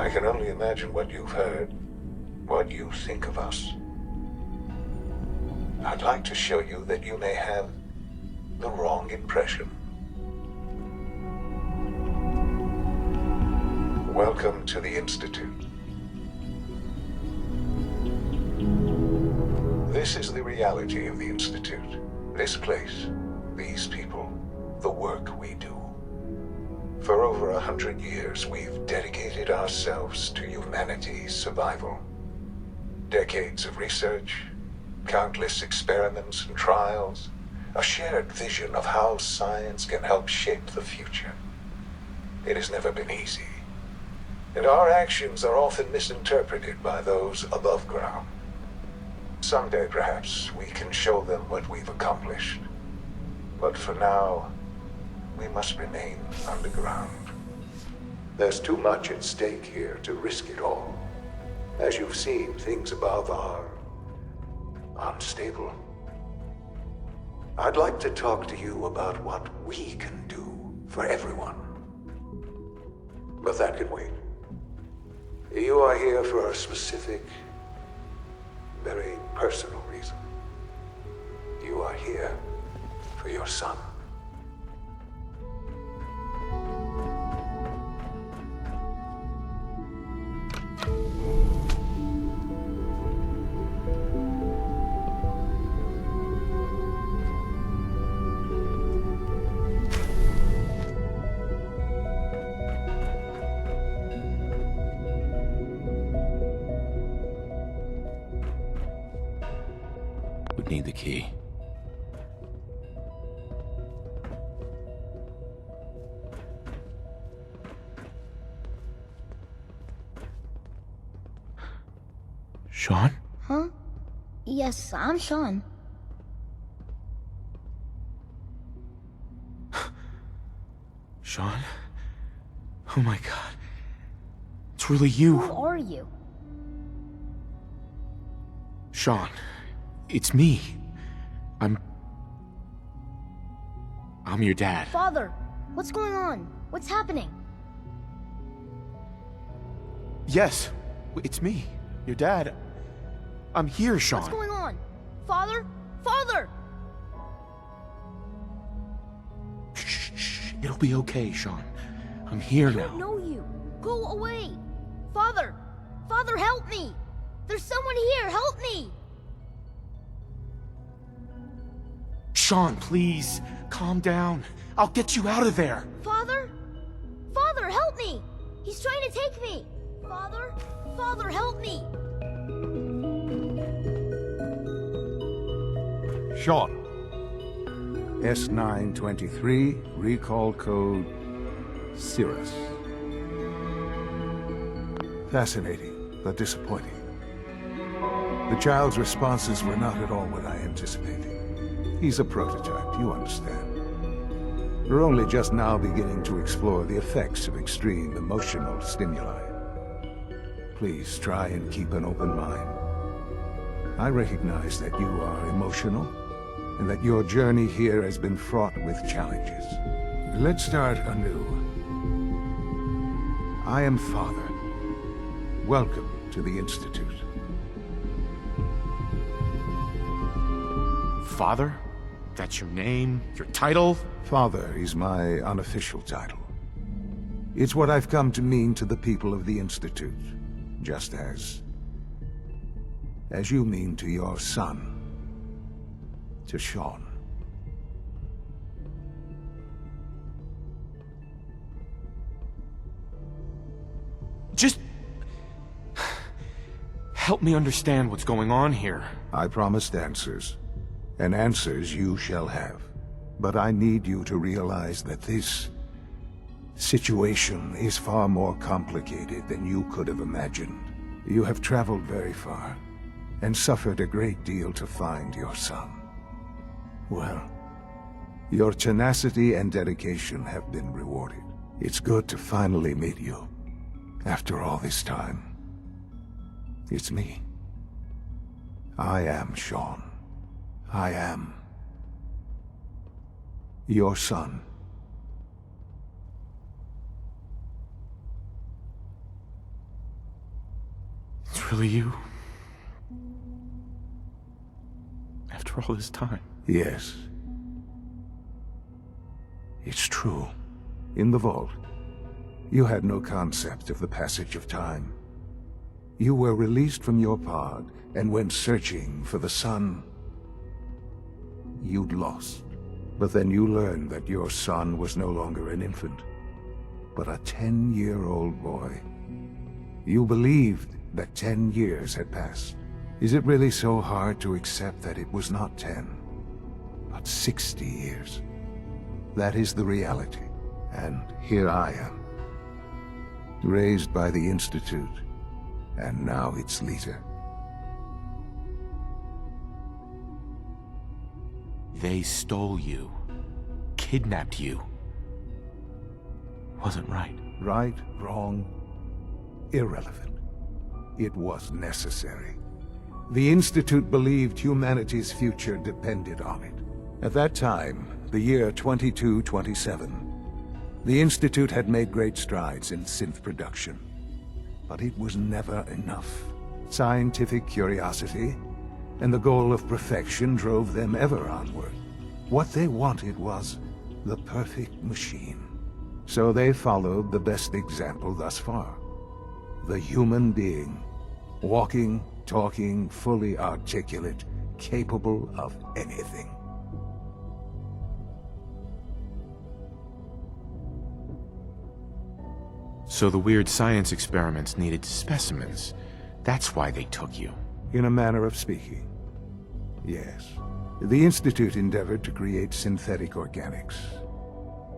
I can only imagine what you've heard, what you think of us. I'd like to show you that you may have the wrong impression. Welcome to the Institute. This is the reality of the Institute. This place, these people, the work we do. For over 100 years, we've dedicated ourselves to humanity's survival. Decades of research, countless experiments and trials, a shared vision of how science can help shape the future. It has never been easy, and our actions are often misinterpreted by those above ground. Someday, perhaps, we can show them what we've accomplished. But for now, we must remain underground. There's too much at stake here to risk it all. As you've seen, things above are unstable. I'd like to talk to you about what we can do for everyone. But that can wait. You are here for a specific, very personal reason. You are here for your son. Would need the key. Sean? Huh? Yes, I'm Sean. Sean? Oh my god. It's really you. Who are you? Sean, it's me. I'm your dad. Father, what's going on? What's happening? Yes, it's me, your dad. I'm here, Sean. What's going on? Father? Father! Shh, it'll be okay, Sean. I'm here I now. don't know you. Go away. Father! Father, help me! There's someone here, help me! Sean, please, calm down. I'll get you out of there. Father? Father, help me! He's trying to take me! Father? Father, help me! Sean. S923, recall code Cirrus. Fascinating, but disappointing. The child's responses were not at all what I anticipated. He's a prototype, you understand. We're only just now beginning to explore the effects of extreme emotional stimuli. Please try and keep an open mind. I recognize that you are emotional, and that your journey here has been fraught with challenges. Let's start anew. I am Father. Welcome to the Institute. Father? That's your name? Your title? Father is my unofficial title. It's what I've come to mean to the people of the Institute, just as you mean to your son, to Sean. Just help me understand what's going on here. I promised answers, and answers you shall have. But I need you to realize that this situation is far more complicated than you could have imagined. You have traveled very far, and suffered a great deal to find your son. Well, your tenacity and dedication have been rewarded. It's good to finally meet you, after all this time. It's me. I am Sean. I am your son. It's really you? After all this time? Yes. It's true. In the vault, you had no concept of the passage of time. You were released from your pod and went searching for the sun you'd lost. But then you learned that your son was no longer an infant, but a 10-year-old boy. You believed that 10 years had passed. Is it really so hard to accept that it was not 10, but 60 years? That is the reality. And here I am, raised by the Institute, and now its leader. They stole you, kidnapped you. Wasn't right. Right, wrong, irrelevant. It was necessary. The Institute believed humanity's future depended on it. At that time, the year 2227, the Institute had made great strides in synth production. But it was never enough. Scientific curiosity and the goal of perfection drove them ever onward. What they wanted was the perfect machine. So they followed the best example thus far. The human being. Walking, talking, fully articulate, capable of anything. So the weird science experiments needed specimens. That's why they took you. In a manner of speaking, yes. The Institute endeavored to create synthetic organics.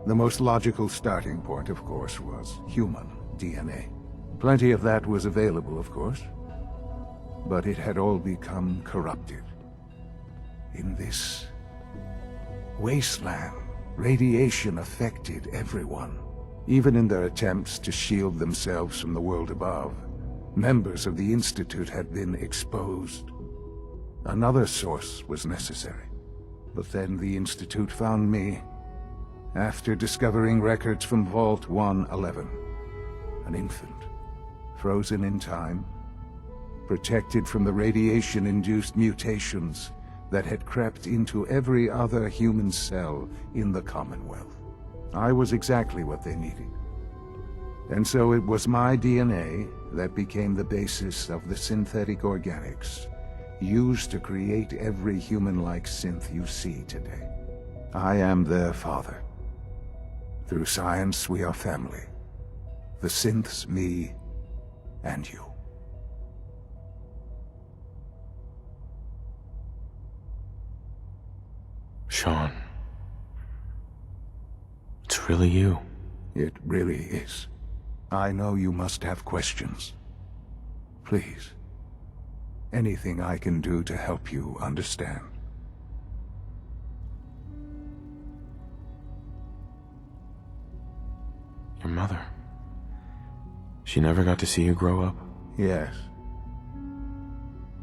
The most logical starting point, of course, was human DNA. Plenty of that was available, of course. But it had all become corrupted. In this wasteland, radiation affected everyone. Even in their attempts to shield themselves from the world above, members of the Institute had been exposed. Another source was necessary. But then the Institute found me, after discovering records from Vault 111. An infant, frozen in time, protected from the radiation-induced mutations that had crept into every other human cell in the Commonwealth. I was exactly what they needed. And so it was my DNA that became the basis of the synthetic organics used to create every human-like synth you see today. I am their father. Through science, we are family. The synths, me, and you. Sean. It's really you. It really is. I know you must have questions. Please. Anything I can do to help you understand. Your mother. She never got to see you grow up? Yes.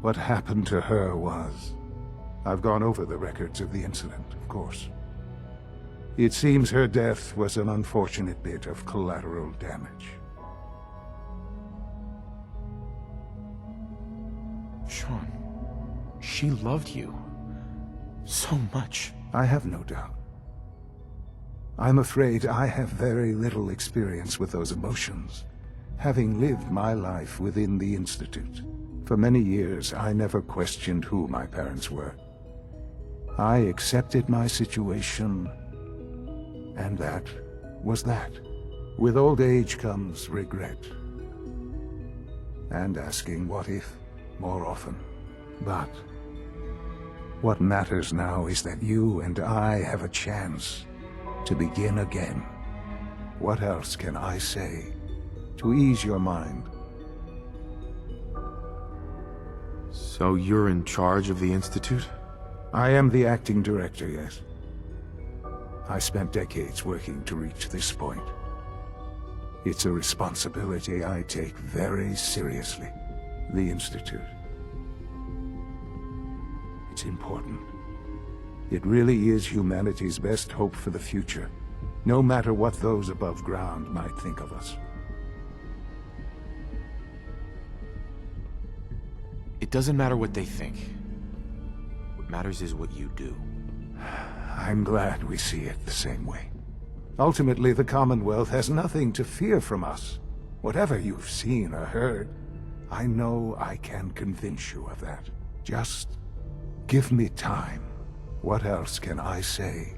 What happened to her was... I've gone over the records of the incident, of course. It seems her death was an unfortunate bit of collateral damage. Sean, she loved you so much. I have no doubt. I'm afraid I have very little experience with those emotions, having lived my life within the Institute. For many years, I never questioned who my parents were. I accepted my situation, and that was that. With old age comes regret, and asking what if more often. But what matters now is that you and I have a chance to begin again. What else can I say to ease your mind? So you're in charge of the Institute? I am the acting director, yes. I spent decades working to reach this point. It's a responsibility I take very seriously. The Institute. It's important. It really is humanity's best hope for the future, no matter what those above ground might think of us. It doesn't matter what they think. What matters is what you do. I'm glad we see it the same way. Ultimately, the Commonwealth has nothing to fear from us. Whatever you've seen or heard, I know I can convince you of that. Just give me time. What else can I say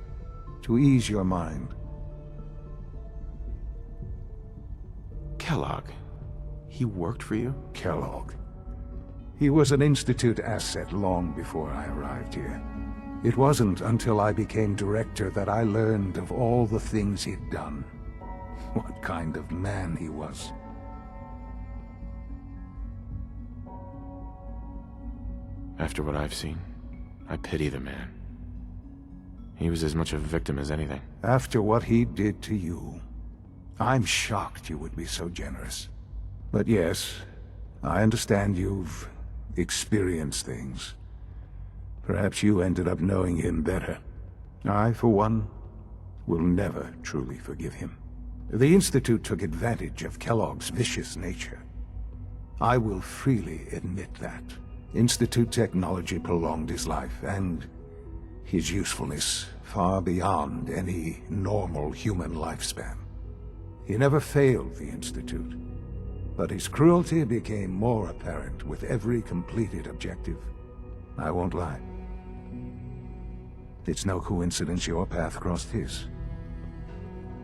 to ease your mind? Kellogg. He worked for you? Kellogg. He was an Institute asset long before I arrived here. It wasn't until I became director that I learned of all the things he'd done. What kind of man he was. After what I've seen, I pity the man. He was as much a victim as anything. After what he did to you, I'm shocked you would be so generous. But yes, I understand you've experienced things. Perhaps you ended up knowing him better. I, for one, will never truly forgive him. The Institute took advantage of Kellogg's vicious nature. I will freely admit that. Institute technology prolonged his life, and his usefulness far beyond any normal human lifespan. He never failed the Institute, but his cruelty became more apparent with every completed objective. I won't lie. It's no coincidence your path crossed his.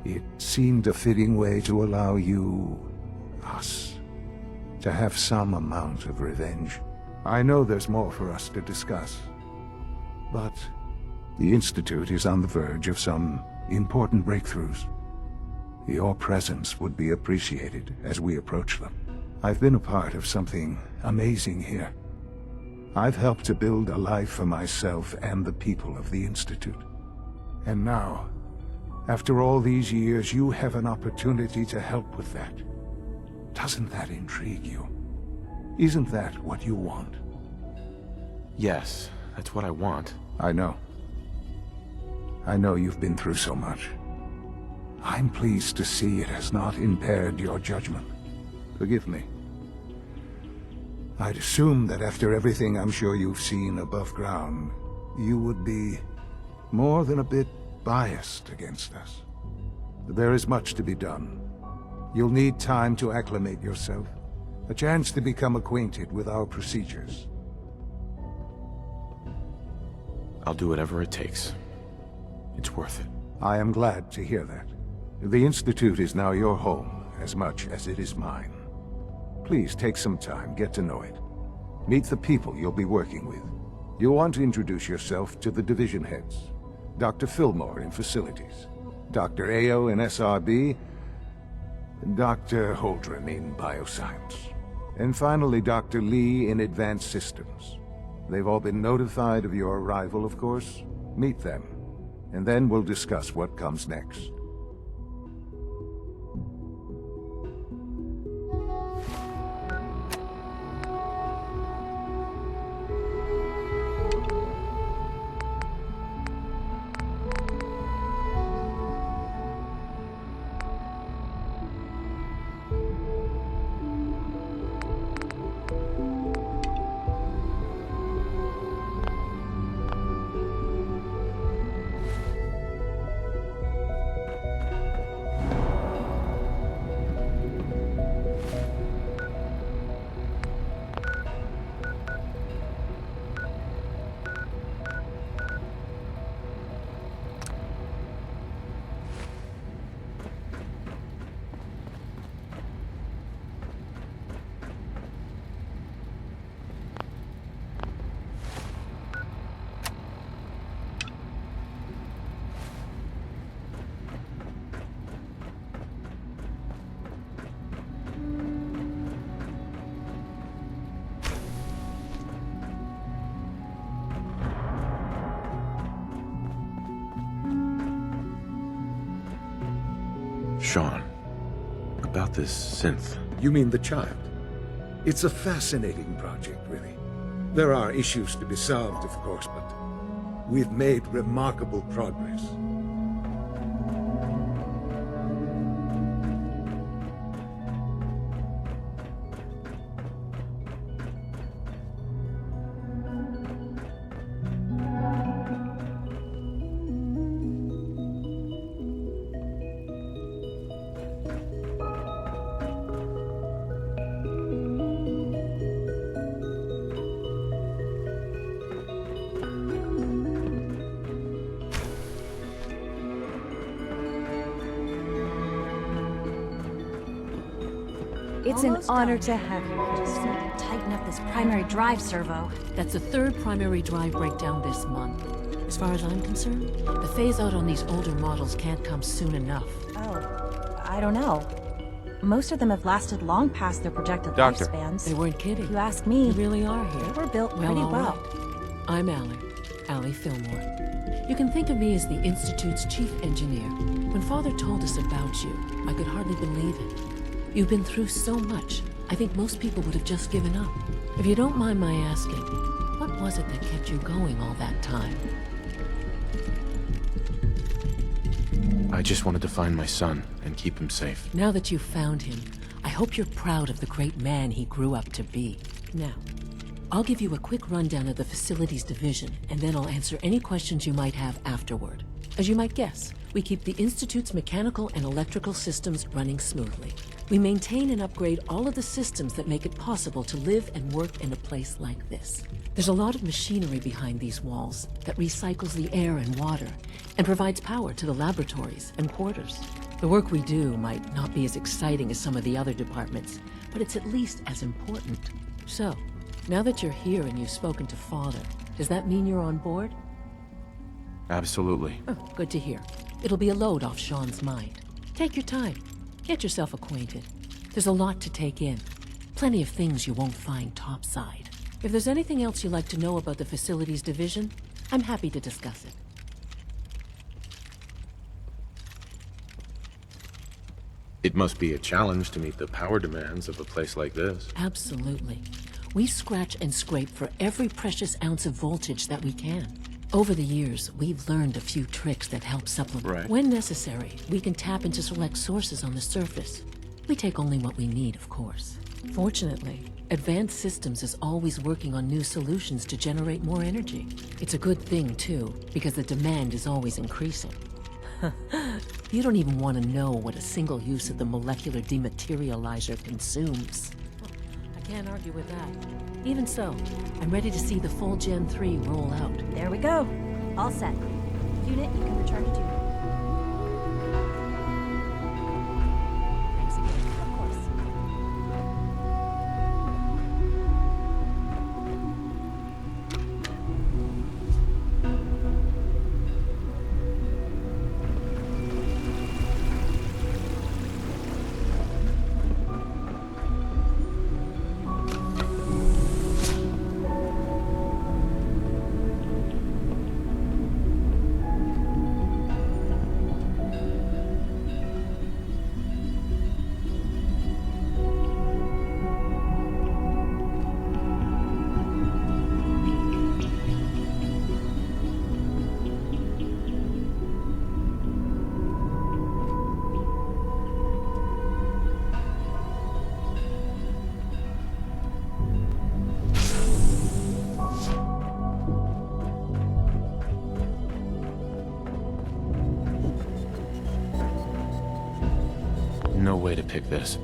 It seemed a fitting way to allow you, us, to have some amount of revenge. I know there's more for us to discuss, but the Institute is on the verge of some important breakthroughs. Your presence would be appreciated as we approach them. I've been a part of something amazing here. I've helped to build a life for myself and the people of the Institute. And now, after all these years, you have an opportunity to help with that. Doesn't that intrigue you? Isn't that what you want? Yes, that's what I want. I know. I know you've been through so much. I'm pleased to see it has not impaired your judgment. Forgive me. I'd assume that after everything I'm sure you've seen above ground, you would be more than a bit biased against us. There is much to be done. You'll need time to acclimate yourself, a chance to become acquainted with our procedures. I'll do whatever it takes. It's worth it. I am glad to hear that. The Institute is now your home, as much as it is mine. Please take some time, get to know it. Meet the people you'll be working with. You'll want to introduce yourself to the division heads. Dr. Fillmore in Facilities, Dr. Ayo in SRB, Dr. Holdren in Bioscience, and finally Dr. Lee in Advanced Systems. They've all been notified of your arrival, of course. Meet them, and then we'll discuss what comes next. Sean, about this synth. You mean the child? It's a fascinating project, really. There are issues to be solved, of course, but we've made remarkable progress. It's an Almost honor done. to have you. Just need to tighten up this primary drive servo. That's the third primary drive breakdown this month. As far as I'm concerned, the phase-out on these older models can't come soon enough. Oh, I don't know. Most of them have lasted long past their projected Doctor. lifespans. They weren't kidding. If you ask me, You really are here. they were built pretty all well. right. I'm Allie Fillmore. You can think of me as the Institute's chief engineer. When Father told us about you, I could hardly believe it. You've been through so much, I think most people would have just given up. If you don't mind my asking, what was it that kept you going all that time? I just wanted to find my son and keep him safe. Now that you've found him, I hope you're proud of the great man he grew up to be. Now, I'll give you a quick rundown of the facilities division, and then I'll answer any questions you might have afterward. As you might guess, we keep the Institute's mechanical and electrical systems running smoothly. We maintain and upgrade all of the systems that make it possible to live and work in a place like this. There's a lot of machinery behind these walls that recycles the air and water and provides power to the laboratories and quarters. The work we do might not be as exciting as some of the other departments, but it's at least as important. So, now that you're here and you've spoken to Father, does that mean you're on board? Absolutely. Oh, good to hear. It'll be a load off Sean's mind. Take your time. Get yourself acquainted. There's a lot to take in. Plenty of things you won't find topside. If there's anything else you'd like to know about the facilities division, I'm happy to discuss it. It must be a challenge to meet the power demands of a place like this. Absolutely. We scratch and scrape for every precious ounce of voltage that we can. Over the years, we've learned a few tricks that help supplement. Right. When necessary, we can tap into select sources on the surface. We take only what we need, of course. Fortunately, Advanced Systems is always working on new solutions to generate more energy. It's a good thing, too, because the demand is always increasing. You don't even want to know what a single use of the molecular dematerializer consumes. I can't argue with that. Even so, I'm ready to see the full Gen 3 roll out. There we go. All set. Unit, you can return to duty. Thanks again. Of course. No way to pick this.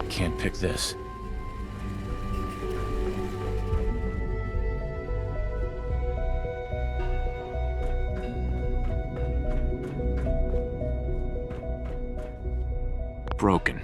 Can't pick this. Broken.